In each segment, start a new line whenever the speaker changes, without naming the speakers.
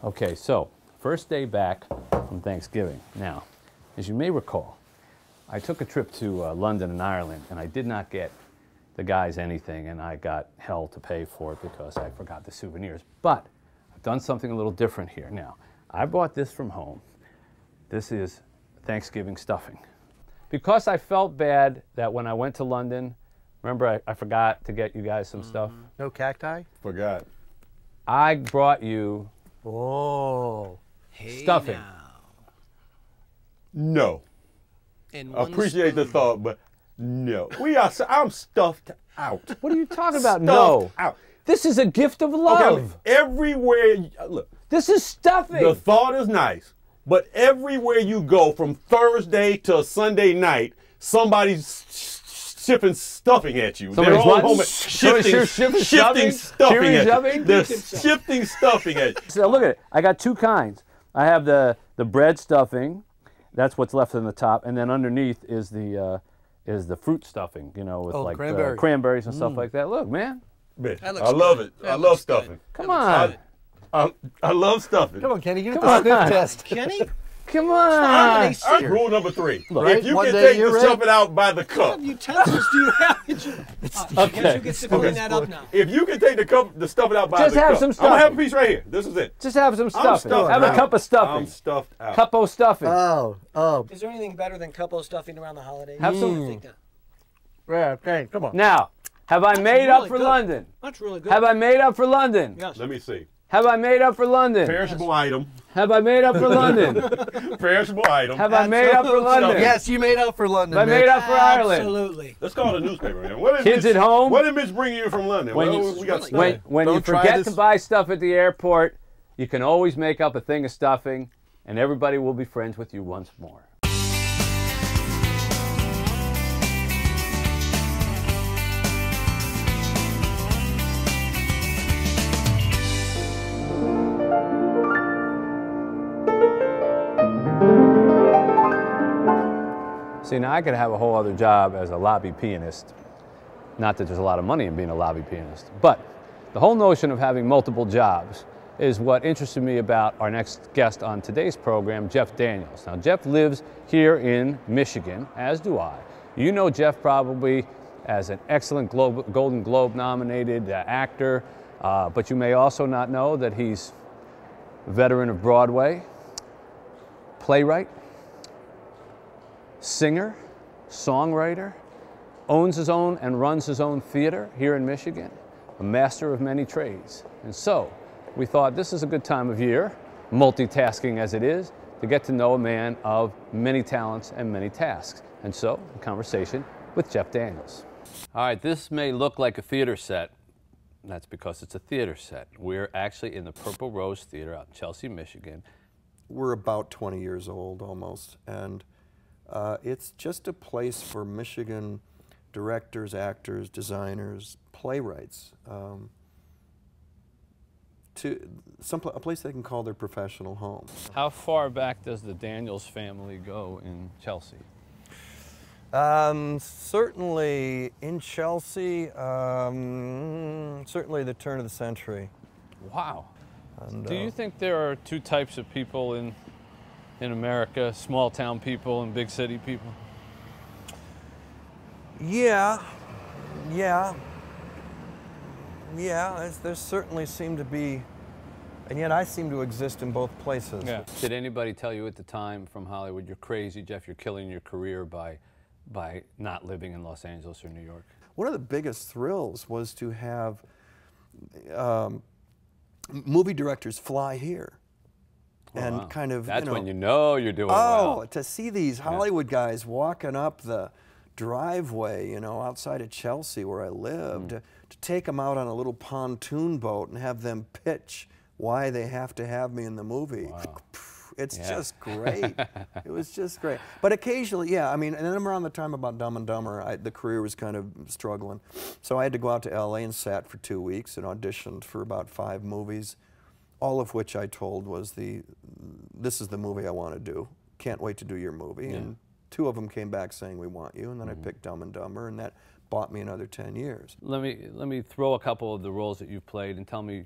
Okay, so first day back from Thanksgiving. Now, as you may recall, I took a trip to London and Ireland, and I did not get the guys anything, and I got hell to pay for it because I forgot the souvenirs. But I've done something a little different here. Now, I brought this from home. This is Thanksgiving stuffing. Because I felt bad that when I went to London, remember I forgot to get you guys some stuff?
No cacti?
Forgot.
I brought you stuffing.
No.
And
Appreciate the thought, but no. I'm stuffed out.
What are you talking about?
Stuffed
No.
out.
This is a gift of love.
Okay, everywhere, look,
This is stuffing.
the thought is nice, but everywhere you go from Thursday to Sunday night, somebody's shipping stuffing at you.
Somebody's
They're
what?
all home shifting
Stuffing?
stuffing at you.
Shoving?
They're shifting stuffing at you.
So look at it. I got two kinds. I have the bread stuffing. That's what's left on the top, and then underneath is the fruit stuffing. You know, with like cranberries and stuff like that. Look, man.
Man, I love it. I love stuffing.
Come on.
I love stuffing.
Come on, Kenny, give it the sniff test.
Kenny?
Come on.
Rule number 3.
Right?
If you
One
can
day
take
you're
the stuffing out by the cup.
How many utensils do you have?
Okay.
You get to clean that up now.
If you can take the stuffing out by
Just
the cup.
have some
I'm going to have a
stuffing.
piece right here. This is it.
Just have some stuffing.
stuffed
Have a
out.
cup of stuffing.
I'm stuffed out.
Cup of stuffing.
Oh.
Is there anything better than couple stuffing around the holidays?
Have some-
I think that.
Yeah, okay, come on.
Now, have I made up for
good.
London?
That's really good.
Have I made up for London?
Yes.
Let me see.
Have I made up for London?
Perishable item.
Have I made up for London?
Perishable item.
Have I made up for London?
Yes, you made up for London.
Have I made up for Ireland?
Absolutely.
Let's call it a newspaper, man. What did
Kids
Mitch,
at home?
What did Mitch bring you from London?
When
Well,
you-
we got
when-
When you
Don't try
forget
this.
to buy stuff at the airport, you can always make up a thing of stuffing, and everybody will be friends with you once more. See, now I could have a whole other job as a lobby pianist. Not that there's a lot of money in being a lobby pianist, but the whole notion of having multiple jobs is what interested me about our next guest on today's program, Jeff Daniels. Now, Jeff lives here in Michigan, as do I. You know Jeff probably as an excellent Golden Globe nominated actor, but you may also not know that he's a veteran of Broadway, playwright, singer, songwriter, owns his own and runs his own theater here in Michigan, a master of many trades. And so we thought this is a good time of year, multitasking as it is, to get to know a man of many talents and many tasks. And so, a conversation with Jeff Daniels. All right, this may look like a theater set. That's because it's a theater set. We're actually in the Purple Rose Theater out in Chelsea, Michigan.
We're about 20 years old almost, and it's just a place for Michigan directors, actors, designers, playwrights, a place they can call their professional home.
How far back does the Daniels family go in Chelsea?
Certainly in Chelsea, certainly the turn of the century.
Wow.
And,
Do you think there are two types of people in America, small town people and big city people?
Yeah. There certainly seem to be, and yet I seem to exist in both places.
Yeah. Did anybody tell you at the time from Hollywood, you're crazy, Jeff, you're killing your career by not living in Los Angeles or New York?
One of the biggest thrills was to have movie directors fly here. And
wow.
kind of,
That's
you know,
when you know you're doing
oh,
well.
to see these Hollywood guys walking up the driveway, you know, outside of Chelsea where I lived, to take them out on a little pontoon boat and have them pitch why they have to have me in the movie.
Wow.
It's just great. It was just great. But occasionally, yeah, I mean, and then around the time about Dumb and Dumber, the career was kind of struggling. So I had to go out to LA and sat for 2 weeks and auditioned for about 5 movies, all of which I told was this is the movie I want to do. Can't wait to do your movie. Yeah. And 2 of them came back saying, we want you. And then I picked Dumb and Dumber, and that bought me another 10 years.
Let me throw a couple of the roles that you've played and tell me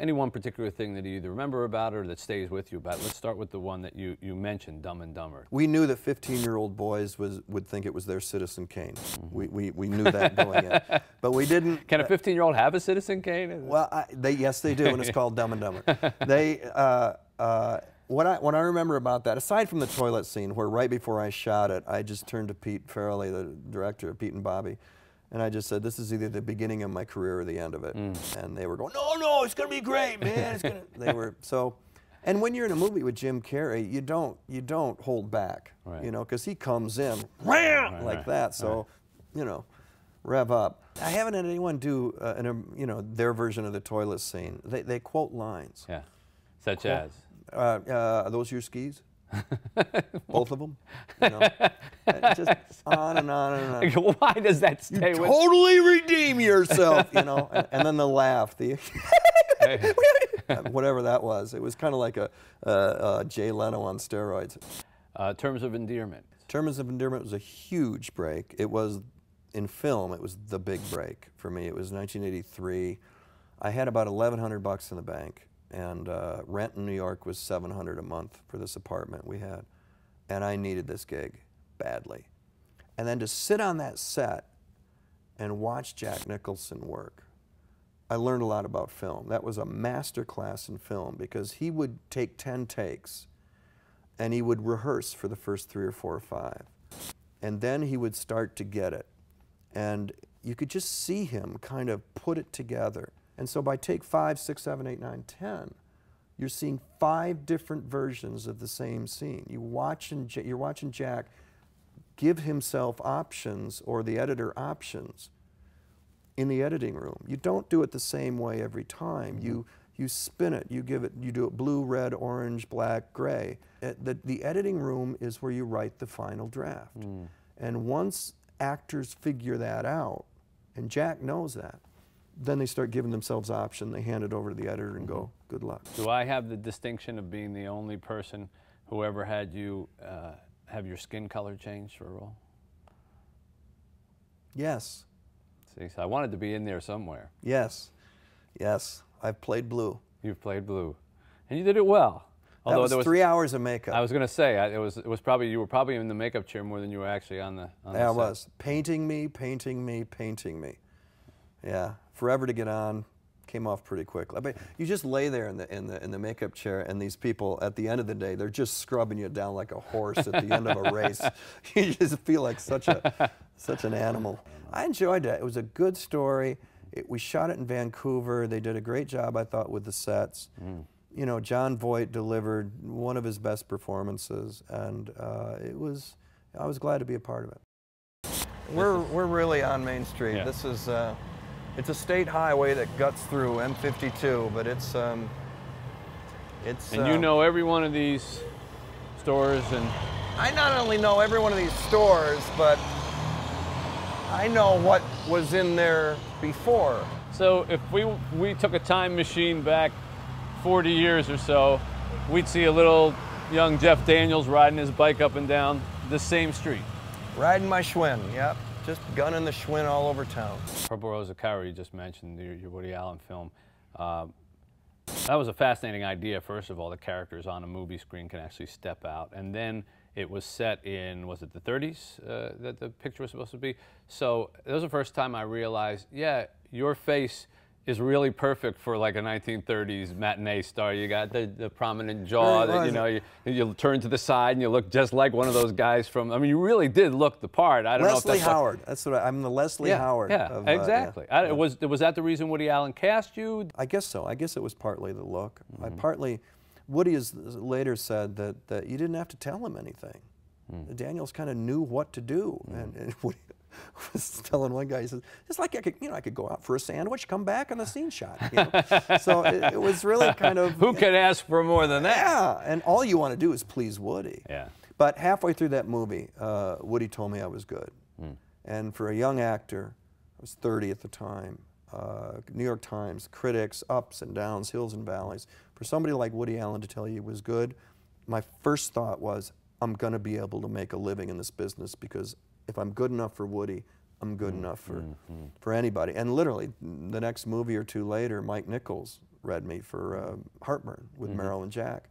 any one particular thing that you either remember about or that stays with you about it? Let's start with the one that you mentioned, Dumb and Dumber.
We knew that 15-year-old boys would think it was their Citizen Kane. We knew that going in, but we didn't.
Can a 15-year-old have a Citizen Kane?
Well, yes, they do, and it's called Dumb and Dumber. What I remember about that, aside from the toilet scene, where right before I shot it, I just turned to Pete Farrelly, the director, Pete and Bobby, and I just said, this is either the beginning of my career or the end of it. And they were going, no, it's going to be great, man. It's gonna. They were so. And when you're in a movie with Jim Carrey, you don't hold back,
right.
you know, because he comes in like that. So, you know, rev up. I haven't had anyone do their version of the toilet scene. They quote lines.
Yeah, such as.
Are those your skis? Both of them? You know? Just on and on and on.
Why does that stay with you?
Totally redeem yourself, you know? And then the laugh, whatever that was. It was kind of like a Jay Leno on steroids.
Terms of Endearment.
Terms of Endearment was a huge break. It was, in film, it was the big break for me. It was 1983. I had about $1,100 in the bank. And rent in New York was $700 a month for this apartment we had. And I needed this gig badly. And then to sit on that set and watch Jack Nicholson work, I learned a lot about film. That was a master class in film because he would take 10 takes and he would rehearse for the first 3 or 4 or 5. And then he would start to get it. And you could just see him kind of put it together. And so by take 5, 6, 7, 8, 9, 10, you're seeing 5 different versions of the same scene. You're watching Jack give himself options, or the editor options, in the editing room. You don't do it the same way every time. You spin it. You do it blue, red, orange, black, gray. The editing room is where you write the final draft. And once actors figure that out, and Jack knows that, then they start giving themselves option. They hand it over to the editor and go, good luck.
Do I have the distinction of being the only person who ever had you have your skin color changed for a role?
Yes.
See, so I wanted to be in there somewhere.
Yes. Yes. I've played blue.
You've played blue. And you did it well.
Although that was 3 hours of makeup.
I was going to say, it was probably, you were probably in the makeup chair more than you were actually on the set.
I was. Painting me, painting me, painting me. Yeah, forever to get on, came off pretty quickly. I mean, you just lay there in the makeup chair, and these people, at the end of the day, they're just scrubbing you down like a horse at the end of a race. You just feel like such an animal. I enjoyed it. It was a good story. We shot it in Vancouver. They did a great job, I thought, with the sets. You know, John Voight delivered one of his best performances, and I was glad to be a part of it. We're really on Main Street.
Yeah.
This is. It's a state highway that guts through M52, but it's. And
you know every one of these stores, and
I not only know every one of these stores, but I know what was in there before.
So if we took a time machine back 40 years or so, we'd see a little young Jeff Daniels riding his bike up and down this same street.
Riding my Schwinn, yep. Just gunning the Schwinn all over town.
Purple Rose of Cairo, you just mentioned, your Woody Allen film. That was a fascinating idea, first of all. The characters on a movie screen can actually step out. And then it was set in, was it the 30s that the picture was supposed to be? So that was the first time I realized, yeah, your face is really perfect for like a 1930s matinee star. You got the prominent jaw that, you know, you turn to the side and you look just like one of those guys from, I mean, you really did look the part. I don't know if that's
Howard. That's what I'm the Leslie Howard.
Yeah,
of,
exactly. Was that the reason Woody Allen cast you?
I guess so. I guess it was partly the look. Woody has later said that you didn't have to tell him anything. Daniels kind of knew what to do. And Woody was telling one guy, he says, it's like I could go out for a sandwich, come back on the scene shot. You know? So it was really kind of...
Who could ask for more than that?
Yeah, and all you want to do is please Woody.
Yeah.
But halfway through that movie, Woody told me I was good. And for a young actor, I was 30 at the time, New York Times, critics, ups and downs, hills and valleys. For somebody like Woody Allen to tell you he was good, my first thought was, I'm going to be able to make a living in this business, because if I'm good enough for Woody, I'm good enough for anybody. And literally, the next movie or two later, Mike Nichols read me for Heartburn with Meryl and Jack.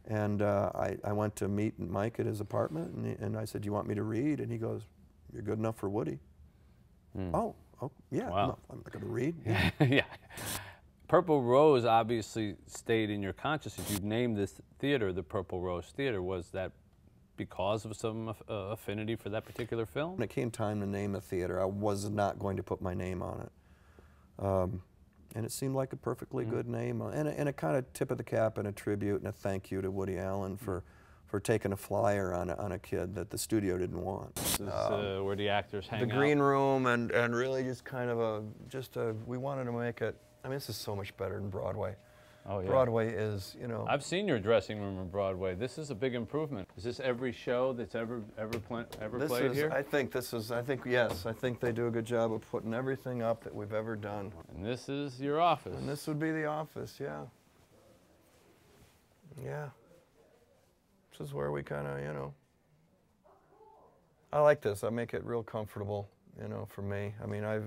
And I went to meet Mike at his apartment, and I said, "Do you want me to read?" And he goes, "You're good enough for Woody." Oh, yeah,
Wow.
I'm not going to read.
Yeah. Purple Rose obviously stayed in your consciousness. You've named this theater the Purple Rose Theater. Was that because of some affinity for that particular film?
When it came time to name a theater, I was not going to put my name on it. And it seemed like a perfectly good name, and a kind of tip of the cap and a tribute and a thank you to Woody Allen for taking a flyer on a kid that the studio didn't want.
This is where the actors hang out.
The green room, and really just kind of we wanted to make it, I mean, this is so much better than Broadway.
Oh, yeah.
Broadway is, you know.
I've seen your dressing room in Broadway. This is a big improvement. Is this every show that's ever played here?
I think yes, I think they do a good job of putting everything up that we've ever done.
And this is your office.
And this would be the office, yeah. Yeah. This is where we kind of, you know. I like this. I make it real comfortable, you know, for me. I mean, I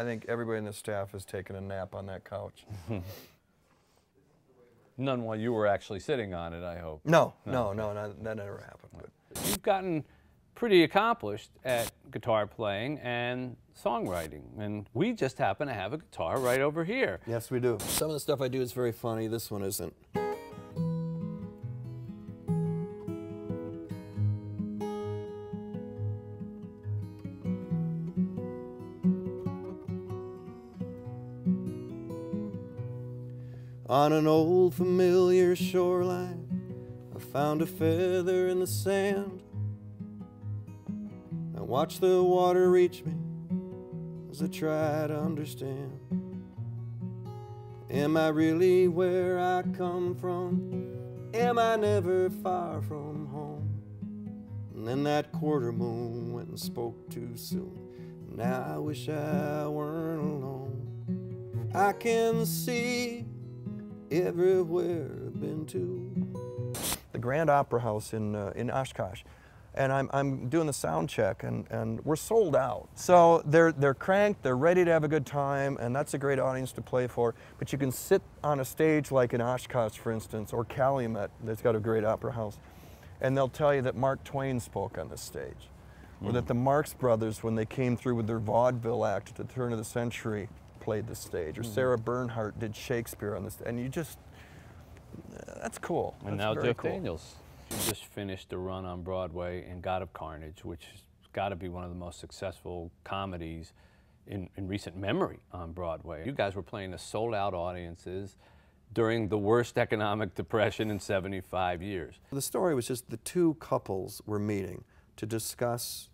think everybody in the staff has taken a nap on that couch.
None while you were actually sitting on it, I hope.
No, that never happened. But
You've gotten pretty accomplished at guitar playing and songwriting, and we just happen to have a guitar right over here.
yes, we do. Some of the stuff I do is very funny. This one isn't. On an old familiar shoreline, I found a feather in the sand. I watched the water reach me as I try to understand. Am I really where I come from? Am I never far from home? And then that quarter moon went and spoke too soon. Now I wish I weren't alone. I can see everywhere I've been to. The Grand Opera House in Oshkosh, and I'm doing the sound check, and we're sold out. So they're cranked, they're ready to have a good time, and that's a great audience to play for. But you can sit on a stage like in Oshkosh, for instance, or Calumet, that's got a great opera house, and they'll tell you that Mark Twain spoke on this stage, or that the Marx Brothers, when they came through with their vaudeville act at the turn of the century, played the stage, or Sarah Bernhardt did Shakespeare on this, and you just, that's cool.
And
that's
now
very
Jeff
cool.
Daniels, you just finished a run on Broadway in God of Carnage, which has got to be one of the most successful comedies in recent memory on Broadway. You guys were playing to sold-out audiences during the worst economic depression in 75 years.
The story was just the two couples were meeting to discuss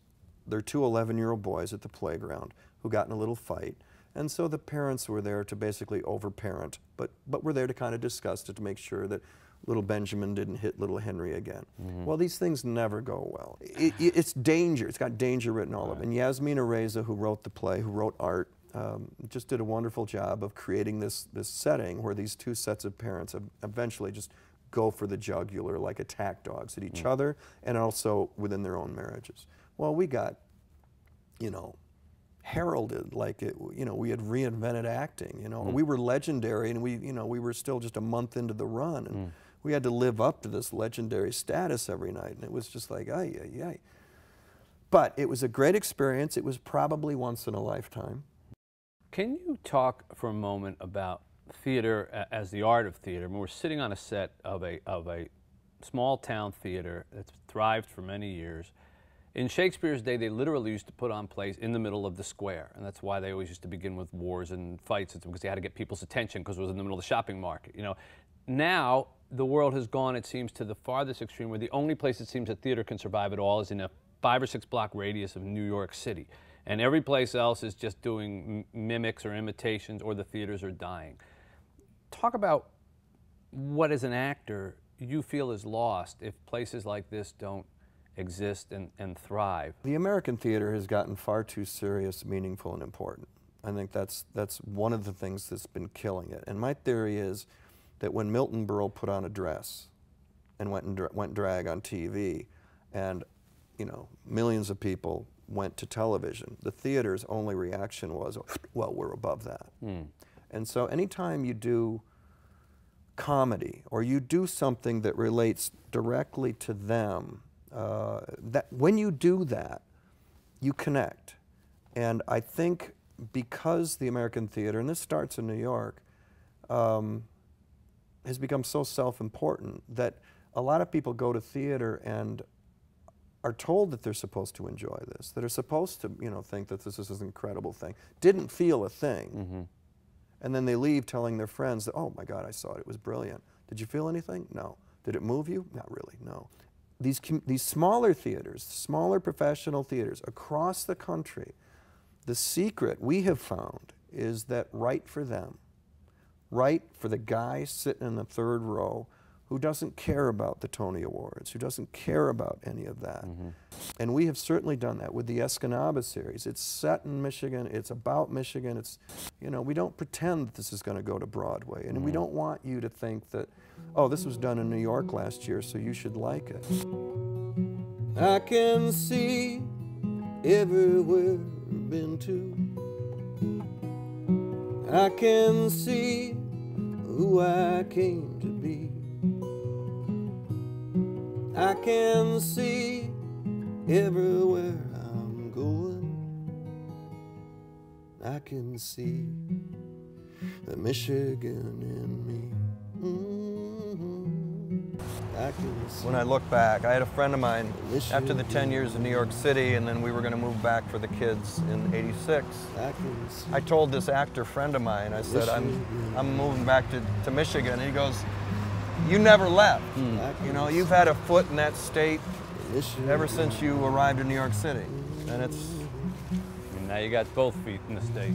their two 11-year-old boys at the playground who got in a little fight. And so the parents were there to basically overparent, but were there to kind of discuss it to make sure that little Benjamin didn't hit little Henry again. Well, these things never go well. It's danger. It's got danger written all over it. And Yasmina Reza, who wrote the play, who wrote art, just did a wonderful job of creating this setting where these two sets of parents eventually just go for the jugular like attack dogs at each other and also within their own marriages. Well, we got, you know, heralded like it, you know, we had reinvented acting, you know. We were legendary, and we were still just a month into the run, and we had to live up to this legendary status every night, and it was just like, ay, ay, ay. But it was a great experience. It was probably once in a lifetime.
Can you talk for a moment about theater as the art of theater? We're sitting on a set of a small town theater that's thrived for many years. In Shakespeare's day, they literally used to put on plays in the middle of the square, and that's why they always used to begin with wars and fights. It's because they had to get people's attention because it was in the middle of the shopping market. You know, now the world has gone, it seems, to the farthest extreme, where the only place it seems that theater can survive at all is in a 5 or 6 block radius of New York City, and every place else is just doing mimics or imitations, or the theaters are dying. Talk about what, as an actor, you feel is lost if places like this don't exist and thrive.
The American theater has gotten far too serious, meaningful, and important. I think that's one of the things that's been killing it. And my theory is that when Milton Berle put on a dress and went drag on TV, and you know, millions of people went to television, the theater's only reaction was, well, we're above that. And so anytime you do comedy or you do something that relates directly to them, that when you do that, you connect. And I think because the American theater, and this starts in New York, has become so self-important that a lot of people go to theater and are told that they're supposed to enjoy this, that are supposed to, you know, think that this is an incredible thing, didn't feel a thing, and then they leave telling their friends that, oh my God, I saw it, it was brilliant. Did you feel anything? No. Did it move you? Not really, no. These smaller theaters, smaller professional theaters across the country, the secret we have found is that right for them, right for the guy sitting in the third row who doesn't care about the Tony Awards, who doesn't care about any of that. And we have certainly done that with the Escanaba series. It's set in Michigan, it's about Michigan, it's, you know, we don't pretend that this is going to go to Broadway, and we don't want you to think that, oh, this was done in New York last year, so you should like it. I can see everywhere I've been to. I can see who I came to be. I can see everywhere I'm going. I can see the Michigan in me. I can see. When I look back, I had a friend of mine after the 10 years in New York City, and then we were going to move back for the kids in '86. I told this actor friend of mine, I said, I'm moving back to Michigan. And he goes, you never left. You know, you've had a foot in that state ever since you arrived in New York City. And it's...
And now you got both feet in the state.